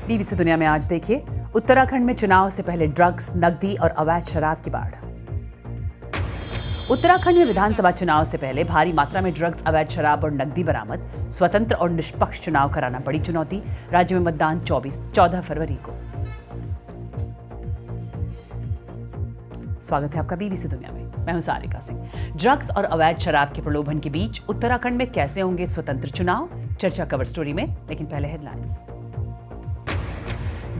BBC दुनिया में आज देखिए, उत्तराखंड में चुनाव से पहले ड्रग्स, नकदी और अवैध शराब की बाढ़। उत्तराखंड में विधानसभा चुनाव से पहले भारी मात्रा में ड्रग्स, अवैध शराब और नकदी बरामद। स्वतंत्र और निष्पक्ष चुनाव कराना बड़ी चुनौती। राज्य में मतदान 14 फरवरी को। स्वागत है आपका बीबीसी दुनिया में। मैं हूं सारिका सिंह। ड्रग्स और अवैध शराब के प्रलोभन के बीच उत्तराखंड में कैसे होंगे स्वतंत्र चुनाव, चर्चा कवर स्टोरी में। लेकिन पहले हेडलाइंस।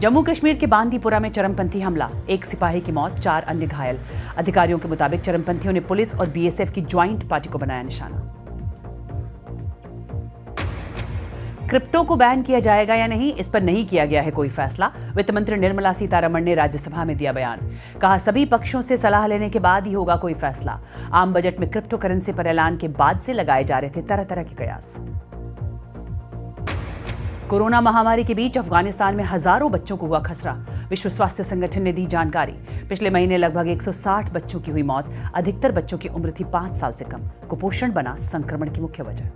जम्मू कश्मीर के बांदीपुरा में चरमपंथी हमला, एक सिपाही की मौत, 4 अन्य घायल। अधिकारियों के मुताबिक चरमपंथियों ने पुलिस और बीएसएफ की ज्वाइंट पार्टी को बनाया निशाना। क्रिप्टो को बैन किया जाएगा या नहीं, इस पर नहीं किया गया है कोई फैसला। वित्त मंत्री निर्मला सीतारमण ने राज्यसभा में दिया बयान। कहा, सभी पक्षों से सलाह लेने के बाद ही होगा कोई फैसला। आम बजट में क्रिप्टो करेंसी पर ऐलान के बाद से लगाए जा रहे थे तरह तरह के कयास। कोरोना महामारी के बीच अफगानिस्तान में हजारों बच्चों को हुआ खसरा। विश्व स्वास्थ्य संगठन ने दी जानकारी। पिछले महीने लगभग 160 बच्चों की हुई मौत। अधिकतर बच्चों की उम्र थी 5 साल से कम। कुपोषण बना संक्रमण की मुख्य वजह।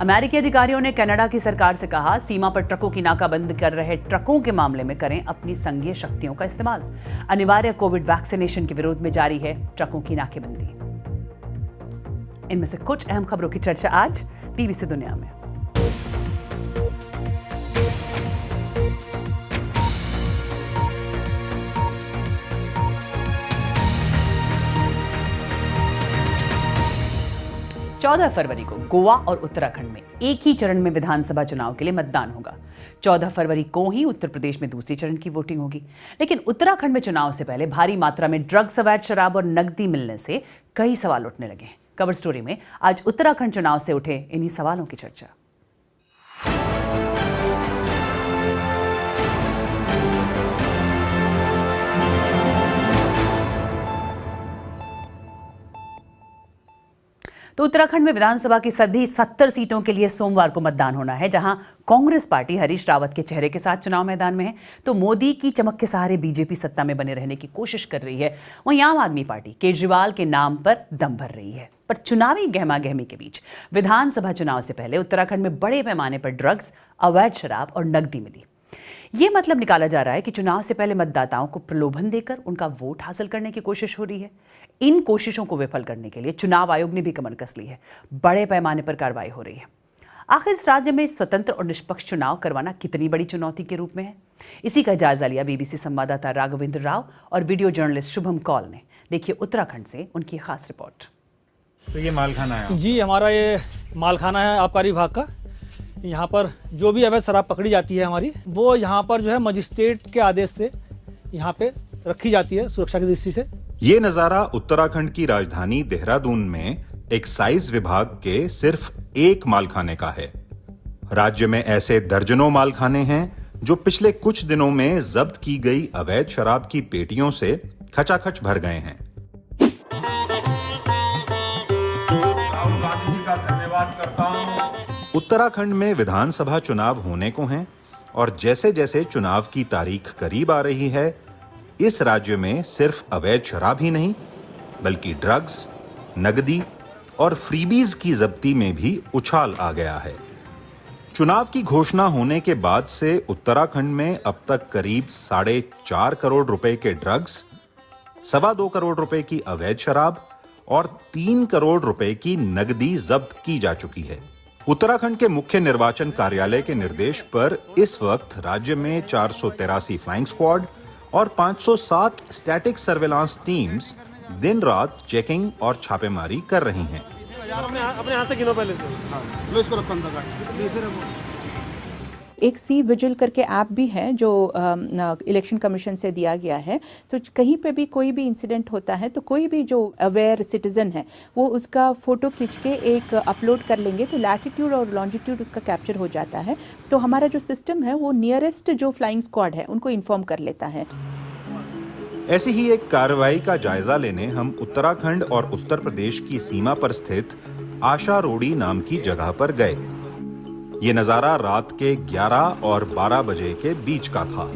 अमेरिकी अधिकारियों ने कनाडा की सरकार से कहा, सीमा पर ट्रकों की नाकाबंदी कर रहे ट्रकों के मामले में करें अपनी संघीय शक्तियों का इस्तेमाल। अनिवार्य कोविड वैक्सीनेशन के विरोध में जारी है ट्रकों की नाकेबंदी। इनमें से कुछ अहम खबरों की चर्चा आज बीबीसी दुनिया में। चौदह फरवरी को गोवा और उत्तराखंड में एक ही चरण में विधानसभा चुनाव के लिए मतदान होगा। 14 फरवरी को ही उत्तर प्रदेश में दूसरी चरण की वोटिंग होगी। लेकिन उत्तराखंड में चुनाव से पहले भारी मात्रा में ड्रग्स, अवैध शराब और नकदी मिलने से कई सवाल उठने लगे हैं। कवर स्टोरी में आज उत्तराखंड चुनाव से उठे इन्हीं सवालों की चर्चा। तो उत्तराखंड में विधानसभा की सभी 70 सीटों के लिए सोमवार को मतदान होना है। जहां कांग्रेस पार्टी हरीश रावत के चेहरे के साथ चुनाव मैदान में है, तो मोदी की चमक के सहारे बीजेपी सत्ता में बने रहने की कोशिश कर रही है। वहीं आम आदमी पार्टी केजरीवाल के नाम पर दम भर रही है। पर चुनावी गहमागहमी के बीच विधानसभा चुनाव से पहले उत्तराखंड में बड़े पैमाने पर ड्रग्स, अवैध शराब और नकदी मिली। ये मतलब निकाला जा रहा है कि चुनाव से पहले मतदाताओं को प्रलोभन देकर उनका वोट हासिल करने की कोशिश हो रही है। इन कोशिशों को विफल करने के लिए चुनाव आयोग ने भी कमर कस ली है। बड़े पैमाने पर कार्रवाई हो रही है। आखिर इस राज्य में स्वतंत्र और निष्पक्ष चुनाव करवाना कितनी बड़ी चुनौती के रूप में है, इसी का जायजा लिया बीबीसी संवाददाता राघवेंद्र राव और वीडियो जर्नलिस्ट शुभम कौल ने। देखिए उत्तराखंड से उनकी खास रिपोर्ट। तो ये मालखाना है जी, हमारा ये मालखाना है आबकारी विभाग का। यहाँ पर जो भी अवैध शराब पकड़ी जाती है हमारी, वो यहाँ पर जो है मजिस्ट्रेट के आदेश से यहाँ पे रखी जाती है सुरक्षा की दृष्टि से। ये नजारा उत्तराखंड की राजधानी देहरादून में एक्साइज विभाग के सिर्फ एक मालखाने का है। राज्य में ऐसे दर्जनों मालखाने हैं जो पिछले कुछ दिनों में जब्त की गई अवैध शराब की पेटियों से खचाखच भर गए हैं। धन्यवाद करता हूं। उत्तराखंड में विधानसभा चुनाव होने को हैं और जैसे जैसे चुनाव की तारीख करीब आ रही है, इस राज्य में सिर्फ अवैध शराब ही नहीं बल्कि ड्रग्स, नकदी और फ्रीबीज की जब्ती में भी उछाल आ गया है। चुनाव की घोषणा होने के बाद से उत्तराखंड में अब तक करीब 4.5 करोड़ रुपए के ड्रग्स, 2.25 करोड़ रुपए की अवैध शराब और 3 करोड़ रुपए की नकदी जब्त की जा चुकी है। उत्तराखंड के मुख्य निर्वाचन कार्यालय के निर्देश पर इस वक्त राज्य में 483 फ्लाइंग स्क्वाड और 507 स्टैटिक सर्वेलांस टीम्स दिन रात चेकिंग और छापेमारी कर रही हैं। अपने हाथ से गिनो पहले से। एक सी विजिल करके ऐप भी है जो इलेक्शन कमीशन से दिया गया है। तो कहीं पे भी कोई भी इंसिडेंट होता है तो कोई भी जो अवेयर सिटीजन है वो उसका फ़ोटो खींच के एक अपलोड कर लेंगे तो लैटिट्यूड और लॉन्जिट्यूड उसका कैप्चर हो जाता है। तो हमारा जो सिस्टम है वो नियरेस्ट जो फ्लाइंग स्क्वाड है उनको इन्फॉर्म कर लेता है। ऐसी ही एक कार्रवाई का जायजा लेने हम उत्तराखंड और उत्तर प्रदेश की सीमा पर स्थित आशा रोड़ी नाम की जगह पर गए। ये नजारा रात के 11 और 12 बजे के बीच का था।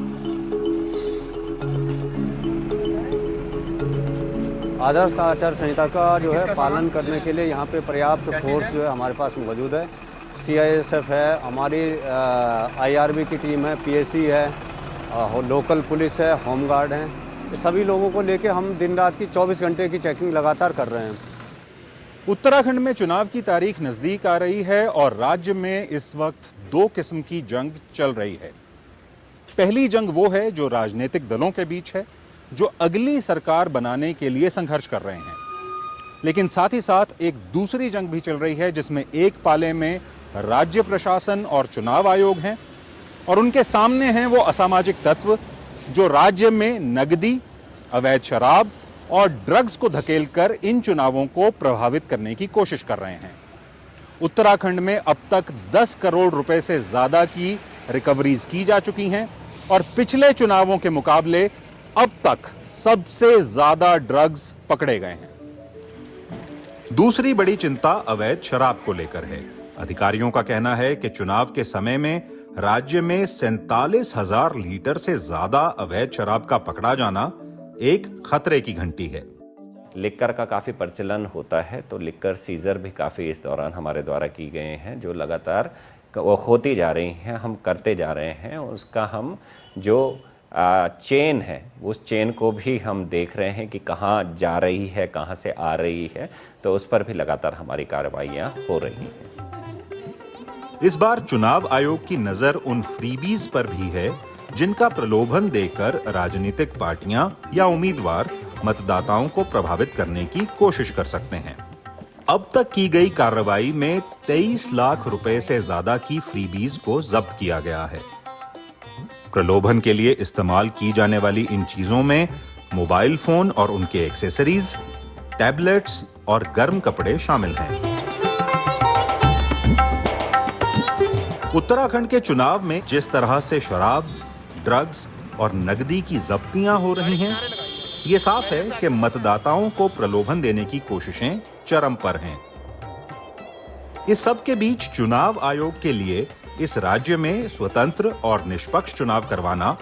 आदर्श आचार संहिता का जो है पालन करने के लिए यहाँ पे पर्याप्त फोर्स जो है हमारे पास मौजूद है। CISF है, हमारी IRB की टीम है, PSC है, लोकल पुलिस है, होमगार्ड हैं। ये सभी लोगों को लेके हम दिन रात की 24 घंटे की चेकिंग लगातार कर रहे हैं। उत्तराखंड में चुनाव की तारीख नजदीक आ रही है और राज्य में इस वक्त दो किस्म की जंग चल रही है। पहली जंग वो है जो राजनीतिक दलों के बीच है, जो अगली सरकार बनाने के लिए संघर्ष कर रहे हैं। लेकिन साथ ही साथ एक दूसरी जंग भी चल रही है जिसमें एक पाले में राज्य प्रशासन और चुनाव आयोग हैं और उनके सामने हैं वो असामाजिक तत्व जो राज्य में नकदी, अवैध शराब और ड्रग्स को धकेलकर इन चुनावों को प्रभावित करने की कोशिश कर रहे हैं। उत्तराखंड में अब तक 10 करोड़ रुपए से ज्यादा की रिकवरीज की जा चुकी हैं और पिछले चुनावों के मुकाबले अब तक सबसे ज्यादा ड्रग्स पकड़े गए हैं। दूसरी बड़ी चिंता अवैध शराब को लेकर है। अधिकारियों का कहना है कि चुनाव के समय में राज्य में 47,000 लीटर से ज्यादा अवैध शराब का पकड़ा जाना एक खतरे की घंटी है। लिक्कर का काफ़ी प्रचलन होता है, तो लिक्कर सीजर भी काफ़ी इस दौरान हमारे द्वारा की गए हैं, जो लगातार वो होती जा रही हैं, हम करते जा रहे हैं। उसका हम जो चेन है उस चेन को भी हम देख रहे हैं कि कहाँ जा रही है, कहाँ से आ रही है, तो उस पर भी लगातार हमारी कार्रवाइयाँ हो रही हैं। इस बार चुनाव आयोग की नजर उन फ्रीबीज पर भी है जिनका प्रलोभन देकर राजनीतिक पार्टियां या उम्मीदवार मतदाताओं को प्रभावित करने की कोशिश कर सकते हैं। अब तक की गई कार्रवाई में 23 लाख रुपए से ज्यादा की फ्रीबीज को जब्त किया गया है। प्रलोभन के लिए इस्तेमाल की जाने वाली इन चीजों में मोबाइल फोन और उनके एक्सेसरीज, टैबलेट्स और गर्म कपड़े शामिल हैं। उत्तराखंड के चुनाव में जिस तरह से शराब, ड्रग्स और नकदी की जब्तियां हो रही हैं, ये साफ है कि मतदाताओं को प्रलोभन देने की कोशिशें चरम पर हैं। इस सब के बीच चुनाव आयोग के लिए इस राज्य में स्वतंत्र और निष्पक्ष चुनाव करवाना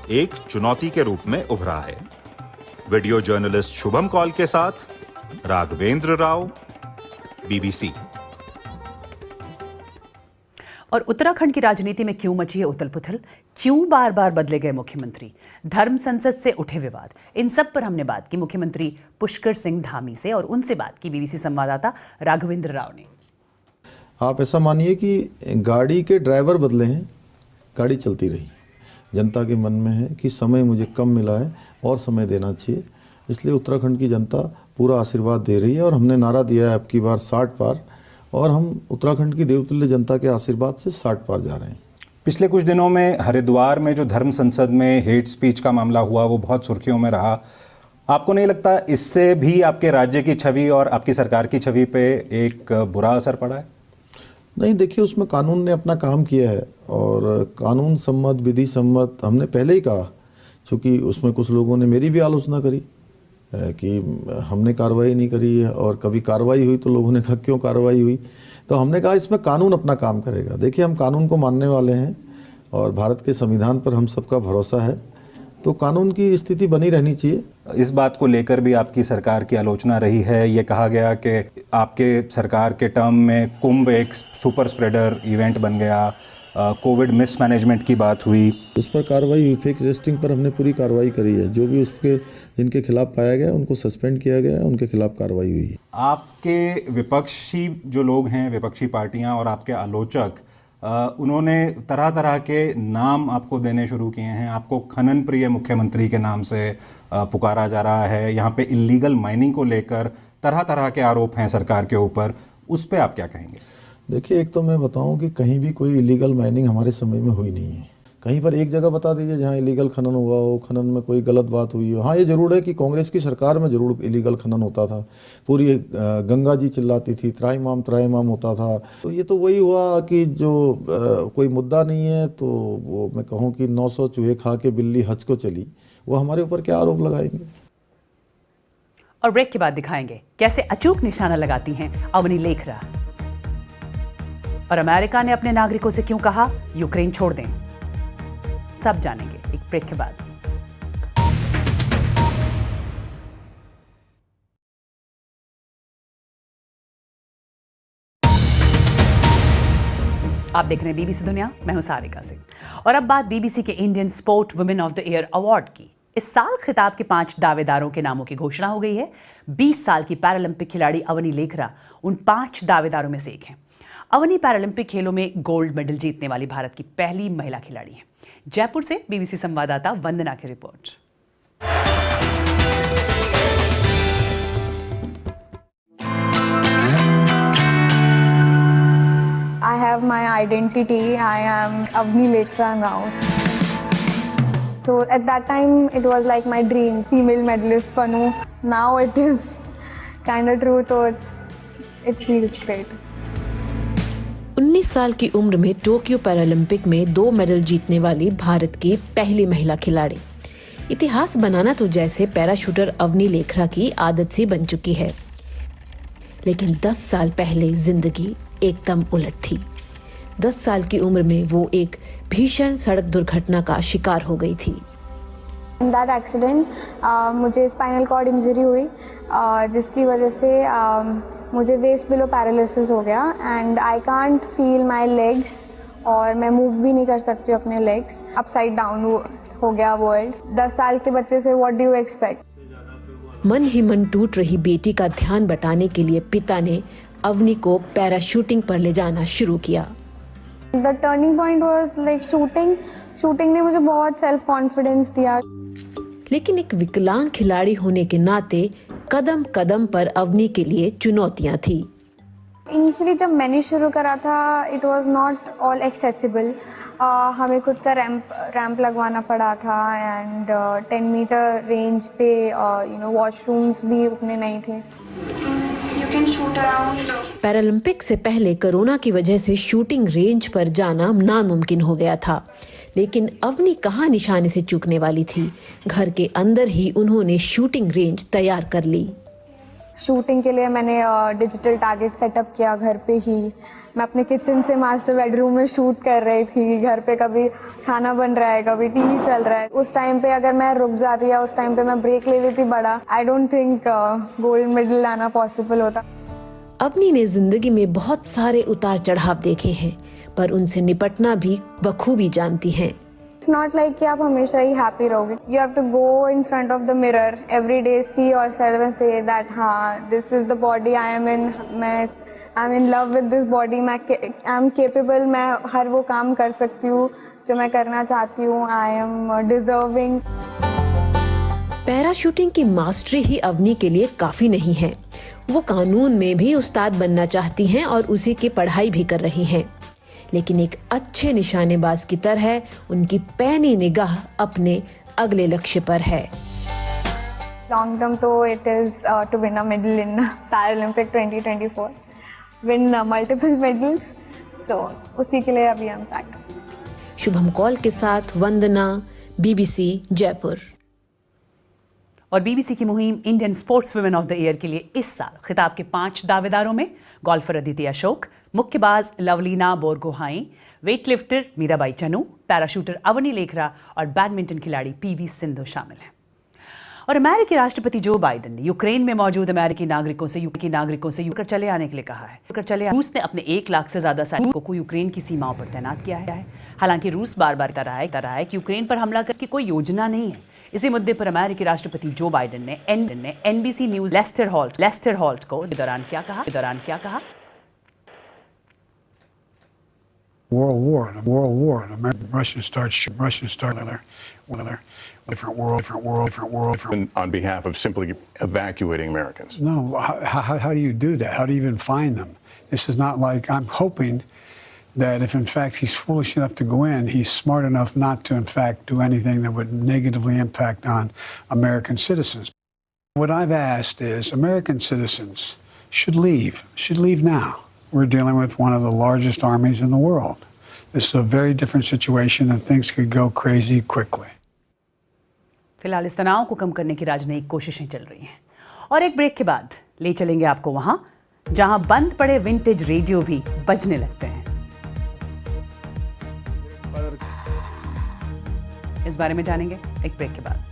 एक चुनौती के रूप में उभरा है। वीडियो जर्नलिस्ट शुभम कौल के साथ राघवेंद्र राव, BBC। और उत्तराखंड की राजनीति में क्यों मची है उथल-पुथल? क्यों बार बार बदले गए मुख्यमंत्री? धर्म संसद से उठे विवाद, इन सब पर हमने बात की मुख्यमंत्री पुष्कर सिंह धामी से और उनसे बात की BBC संवाददाता राघवेंद्र राव ने। आप ऐसा मानिए कि गाड़ी के ड्राइवर बदले हैं, गाड़ी चलती रही। जनता के मन में है कि समय मुझे कम मिला है और समय देना चाहिए, इसलिए उत्तराखंड की जनता पूरा आशीर्वाद दे रही है और हमने नारा दिया है अब की बार 60 पार, और हम उत्तराखंड की देवतुल्य जनता के आशीर्वाद से 60 पार जा रहे हैं। पिछले कुछ दिनों में हरिद्वार में जो धर्म संसद में हेट स्पीच का मामला हुआ वो बहुत सुर्खियों में रहा। आपको नहीं लगता इससे भी आपके राज्य की छवि और आपकी सरकार की छवि पे एक बुरा असर पड़ा है? नहीं, देखिए, उसमें कानून ने अपना काम किया है और कानून सम्मत, विधि सम्मत हमने पहले ही कहा, क्योंकि उसमें कुछ लोगों ने मेरी भी आलोचना करी कि हमने कार्रवाई नहीं करी है, और कभी कार्रवाई हुई तो लोगों ने कहा क्यों कार्रवाई हुई, तो हमने कहा इसमें कानून अपना काम करेगा। देखिए, हम कानून को मानने वाले हैं और भारत के संविधान पर हम सबका भरोसा है, तो कानून की स्थिति बनी रहनी चाहिए। इस बात को लेकर भी आपकी सरकार की आलोचना रही है। ये कहा गया कि आपके सरकार के टर्म में कुंभ एक सुपर स्प्रेडर इवेंट बन गया, कोविड मिसमैनेजमेंट की बात हुई, उस पर कार्रवाई हुई। फेक टेस्टिंग पर हमने पूरी कार्रवाई करी है। जो भी उसके जिनके खिलाफ पाया गया उनको सस्पेंड किया गया है, उनके खिलाफ कार्रवाई हुई है। आपके विपक्षी जो लोग हैं, विपक्षी पार्टियां और आपके आलोचक, उन्होंने तरह तरह के नाम आपको देने शुरू किए हैं। आपको खनन प्रिय मुख्यमंत्री के नाम से पुकारा जा रहा है। यहाँ पे इलीगल माइनिंग को लेकर तरह तरह के आरोप हैं सरकार के ऊपर, उस पर आप क्या कहेंगे? देखिए, एक तो मैं बताऊं कि कहीं भी कोई इलीगल माइनिंग हमारे समय में हुई नहीं है। कहीं पर एक जगह बता दीजिए जहां इलीगल खनन हुआ हो, खनन में कोई गलत बात हुई हो। हाँ, ये जरूर है कि कांग्रेस की सरकार में जरूर इलीगल खनन होता था, पूरी गंगा जी चिल्लाती थी, त्राईमाम होता था। तो ये तो वही हुआ कि जो कोई मुद्दा नहीं है, तो वो मैं कहूँ कि 900 चूहे खा के बिल्ली हज को चली, वो हमारे ऊपर क्या आरोप लगाएंगे। और ब्रेक के बाद दिखाएंगे कैसे अचूक निशाना लगाती हैं अवनी लेखरा, और अमेरिका ने अपने नागरिकों से क्यों कहा यूक्रेन छोड़ दें। सब जानेंगे एक ब्रेक के बाद। आप देख रहे हैं बीबीसी दुनिया, मैं हूं सारिका सिंह। और अब बात बीबीसी के Indian sport women of the year award की। इस साल खिताब के 5 दावेदारों के नामों की घोषणा हो गई है। 20 साल की पैरालंपिक खिलाड़ी अवनी लेखरा उन 5 दावेदारों में से एक हैं। अवनी पैरालंपिक खेलों में गोल्ड मेडल जीतने वाली भारत की पहली महिला खिलाड़ी है। जयपुर से बीबीसी संवाददाता वंदना की report. I have my identity. I am Avni Lekhra now. So at that time it was like my dream, female medalist banu. Now it is kind of true, so it feels great. 19 साल की उम्र में Tokyo Paralympic में 2 medal जीतने वाली भारत की पहली महिला खिलाड़ी। इतिहास बनाना तो जैसे पैराशूटर अवनी लेखरा की आदत सी बन चुकी है, लेकिन 10 साल पहले जिंदगी एकदम उलट थी। 10 साल की उम्र में वो एक भीषण सड़क दुर्घटना का शिकार हो गई थी। In that accident मुझे स्पाइनल कॉर्ड इंजरी हुई, जिसकी वजह से मुझे वेस्ट बिलो पैरालिसिस हो गया and I can't feel my legs, और मैं मूव भी नहीं कर सकती अपने लेग्स। अपसाइड डाउन हो गया वर्ल्ड। 10 साल के बच्चे से व्हाट डू यू एक्सपेक्ट। मन ही मन टूट रही बेटी का ध्यान बटाने के लिए पिता ने अवनी को पैराशूटिंग पर ले जाना शुरू किया। The turning point was like shooting. Shooting ने मुझे बहुत सेल्फ कॉन्फिडेंस दिया। लेकिन एक विकलांग खिलाड़ी होने के नाते कदम कदम पर अवनी के लिए चुनौतियां थी। इनिशियली जब मैंने शुरू करा था it was not all accessible. हमें खुद का रैंप लगवाना पड़ा था एंड 10 मीटर रेंज पे वॉशरूम्स भी उतने नहीं थे। पैरालंपिक से पहले कोरोना की वजह से शूटिंग रेंज पर जाना नामुमकिन हो गया था, लेकिन अवनी कहाँ निशाने से चूकने वाली थी। घर के अंदर ही उन्होंने शूटिंग रेंज तैयार कर ली। शूटिंग के लिए मैंने डिजिटल टारगेट सेटअप किया घर पे ही। मैं अपने किचन से मास्टर बेडरूम में शूट कर रही थी। घर पे कभी खाना बन रहा है, कभी टीवी चल रहा है। उस टाइम पे अगर मैं रुक जाती या उस टाइम पे मैं ब्रेक ले लेती बड़ा, I don't think gold medal लाना पॉसिबल होता। अवनी ने जिंदगी में बहुत सारे उतार चढ़ाव देखे हैं, पर उनसे निपटना भी बखूबी जानती हैं। It's not like कि आप हमेशा ही हैप्पी रहोगे। You have to go in front of the mirror every day, see yourself and say that हाँ, this is the body I am in. I'm in love with this body. I'm capable. मैं हर वो काम कर सकती हूँ जो मैं करना चाहती हूँ। I am deserving. पैराशूटिंग की मास्टरी ही अवनी के लिए काफी नहीं है। वो कानून में भी उस्ताद बनना चाहती हैं और उसी की पढ़ाई भी कर रही हैं। लेकिन एक अच्छे निशानेबाज की तरह उनकी पैनी निगाह अपने अगले लक्ष्य पर है। लॉन्ग टर्म तो it is to win a medal in Paralympic 2024, win multiple medals. So उसी के लिए अभी हम प्रैक्टिस। शुभम कौल के साथ वंदना, बीबीसी जयपुर। और बीबीसी की मुहिम Indian sports women of the year के लिए इस साल खिताब के 5 दावेदारों में गोल्फर अदिति अशोक, मुक्केबाज लवलीना बोरगोहाई, वेटलिफ्टर मीराबाई चनू, पैराशूटर अवनी लेखरा और बैडमिंटन खिलाड़ी पीवी सिंधु शामिल हैं। और अमेरिकी राष्ट्रपति जो बाइडेन ने यूक्रेन में मौजूद अमेरिकी नागरिकों से यूक्रेन चले आने के लिए कहा है। रूस ने अपने 1 लाख से ज्यादा सैनिकों को यूक्रेन की सीमाओं पर तैनात किया है। हालांकि रूस बार बार कह रहा है कि यूक्रेन पर हमला करने की कोई योजना नहीं है। इसी मुद्दे पर अमेरिकी राष्ट्रपति जो बाइडेन ने एनबीसी न्यूज लेस्टर हॉल्ट को दौरान क्या कहा? World war. Russia started there. Different world. On behalf of simply evacuating Americans. No, how do you do that? How do you even find them? This is not like, I'm hoping that if in fact he's foolish enough to go in, he's smart enough not to in fact do anything that would negatively impact on American citizens. What I've asked is American citizens should leave now. We're dealing with one of the largest armies in the world. This is a very different situation and things could go crazy quickly. फिलहाल इस तनाव को कम करने की राजनयिक कोशिशें चल रही हैं। और एक ब्रेक के बाद ले चलेंगे आपको वहां जहां बंद पड़े विंटेज रेडियो भी बजने लगते हैं। इस बारे में जानेंगे एक ब्रेक के बाद।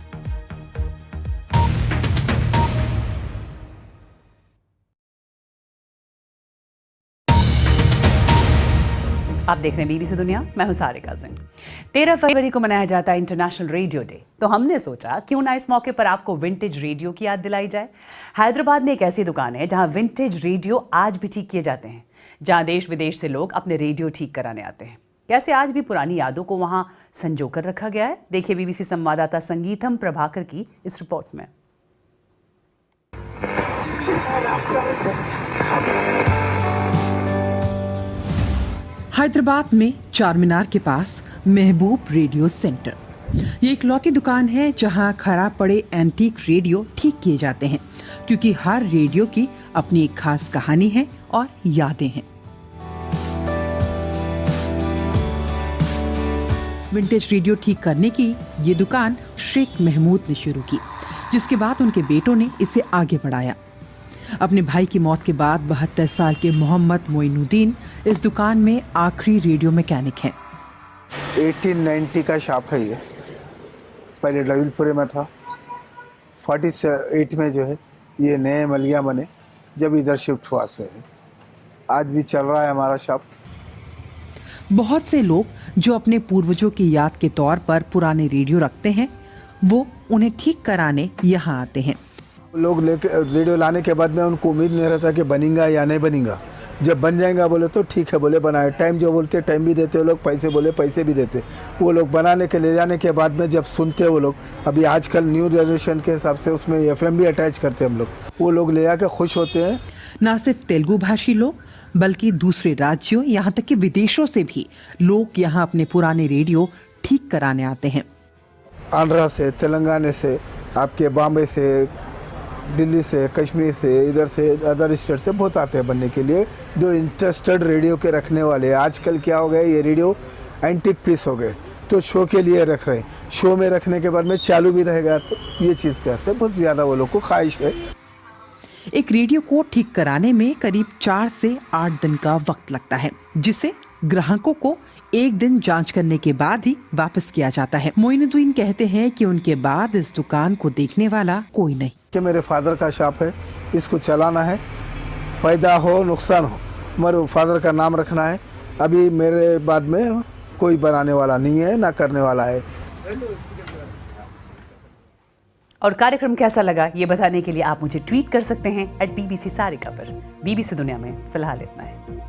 आप देख रहे हैं बीबीसी दुनिया, मैं हूं सारिका सिंह। 13 फरवरी को मनाया जाता है इंटरनेशनल रेडियो डे, तो हमने सोचा क्यों ना इस मौके पर आपको विंटेज रेडियो की याद दिलाई जाए। हैदराबाद में एक ऐसी दुकान है जहां विंटेज रेडियो आज भी ठीक किए जाते हैं, जहां देश विदेश से लोग अपने रेडियो ठीक कराने आते हैं। कैसे आज भी पुरानी यादों को वहां संजोकर रखा गया है, देखिए बीबीसी संवाददाता संगीतम प्रभाकर की इस रिपोर्ट में। हैदराबाद में चारमीनार के पास महबूब रेडियो सेंटर, ये इकलौती दुकान है जहां खराब पड़े एंटीक रेडियो ठीक किए जाते हैं, क्योंकि हर रेडियो की अपनी एक खास कहानी है और यादें हैं। विंटेज रेडियो ठीक करने की ये दुकान शेख महमूद ने शुरू की, जिसके बाद उनके बेटों ने इसे आगे बढ़ाया। अपने भाई की मौत के बाद 72 साल के मोहम्मद मोइनुद्दीन इस दुकान में आखिरी रेडियो मैकेनिक हैं। 1890 का शॉप है ये, पहले लविलपुरे में था। 48 में जो है ये नए मलिया बने, जब इधर शिफ्ट हुआ से है। आज भी चल रहा है हमारा शॉप। बहुत से लोग जो अपने पूर्वजों की याद के तौर पर पुराने रेडियो रखते हैं, वो उन्हें ठीक कराने यहाँ आते हैं। लोग लेके रेडियो लाने के बाद में उनको उम्मीद नहीं रहता कि बनेगा या नहीं बनेगा। जब बन जाएगा बोले तो ठीक है, बोले बनाए। टाइम जो बोलते टाइम भी देते वो लोग, पैसे बोले पैसे भी देते वो लोग। बनाने के ले जाने के बाद में जब सुनते वो लोग, अभी आजकल न्यू जनरेशन के हिसाब से उसमें FM भी अटैच करते हम लोग, वो लोग ले जाके खुश होते हैं। न सिर्फ तेलुगु भाषी लोग बल्कि दूसरे राज्यों यहाँ तक कि विदेशों से भी लोग यहाँ अपने पुराने रेडियो ठीक कराने आते हैं। आंध्रा से, तेलंगाना से, आपके बॉम्बे से, दिल्ली से, कश्मीर से, इधर से, अदर स्टेट से बहुत आते हैं बनने के लिए, जो इंटरेस्टेड रेडियो के रखने वाले। आजकल क्या हो गया, ये रेडियो एंटीक पीस हो गए, तो शो के लिए रख रहे हैं। शो में रखने के बाद में चालू भी रहेगा, तो ये चीज़ के वास्ते बहुत ज़्यादा वो लोग को ख्वाहिश है। एक रेडियो को ठीक कराने में करीब 4 से 8 दिन का वक्त लगता है, जिसे ग्राहकों को एक दिन जांच करने के बाद ही वापस किया जाता है। मोइनुद्दीन कहते हैं कि उनके बाद इस दुकान को देखने वाला कोई नहीं। कि मेरे फादर का शॉप है, इसको चलाना है, फायदा हो नुकसान हो, मेरे फादर का नाम रखना है। अभी मेरे बाद में कोई बनाने वाला नहीं है, ना करने वाला है। और कार्यक्रम कैसा लगा ये बताने के लिए आप मुझे ट्वीट कर सकते हैं @BBC सारिका पर। बीबीसी दुनिया में फिलहाल इतना है।